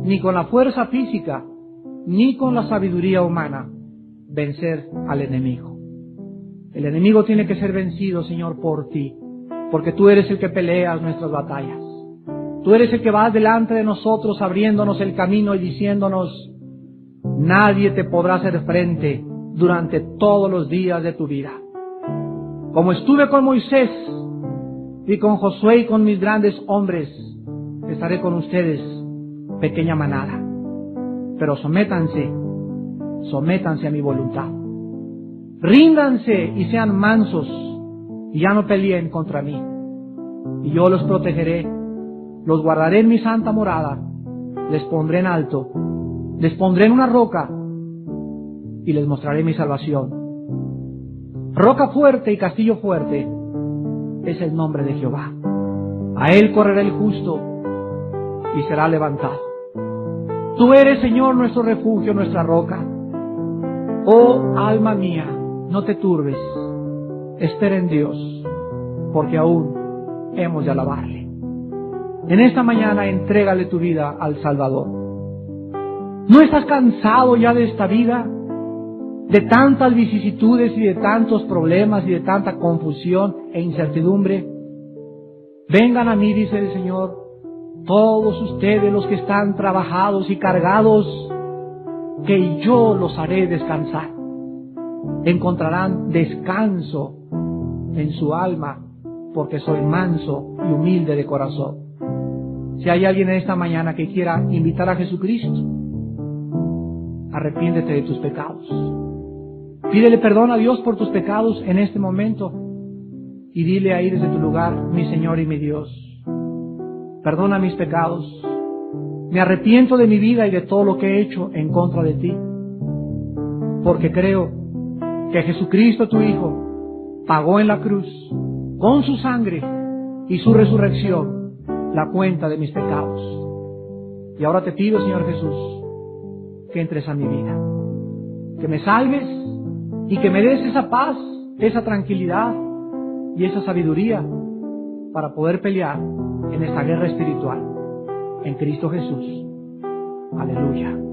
Speaker 1: ni con la fuerza física, ni con la sabiduría humana, vencer al enemigo. El enemigo tiene que ser vencido, Señor, por ti, porque tú eres el que peleas nuestras batallas. Tú eres el que vas delante de nosotros, abriéndonos el camino y diciéndonos, nadie te podrá hacer frente durante todos los días de tu vida. Como estuve con Moisés, y con Josué y con mis grandes hombres, estaré con ustedes, pequeña manada. Pero sométanse a mi voluntad. Ríndanse y sean mansos, y ya no peleen contra mí. Y yo los protegeré, los guardaré en mi santa morada, les pondré en alto, les pondré en una roca, y les mostraré mi salvación. Roca fuerte y castillo fuerte es el nombre de Jehová. A él correrá el justo y será levantado. Tú eres, Señor, nuestro refugio, nuestra roca. Oh, alma mía, no te turbes, espera en Dios, porque aún hemos de alabarle. En esta mañana entrégale tu vida al Salvador. ¿No estás cansado ya de esta vida? de tantas vicisitudes y de tantos problemas y de tanta confusión e incertidumbre. Vengan a mí, dice el Señor, todos ustedes los que están trabajados y cargados, que yo los haré descansar. Encontrarán descanso en su alma, porque soy manso y humilde de corazón. Si hay alguien en esta mañana que quiera invitar a Jesucristo, arrepiéntete de tus pecados. Pídele perdón a Dios por tus pecados en este momento y dile ahí desde tu lugar: mi Señor y mi Dios, perdona mis pecados. Me arrepiento de mi vida y de todo lo que he hecho en contra de ti, porque creo que Jesucristo, tu Hijo, pagó en la cruz con su sangre y su resurrección la cuenta de mis pecados. Y ahora te pido, Señor Jesús, que entres a mi vida, que me salves y que me des esa paz, esa tranquilidad y esa sabiduría para poder pelear en esta guerra espiritual en Cristo Jesús. Aleluya.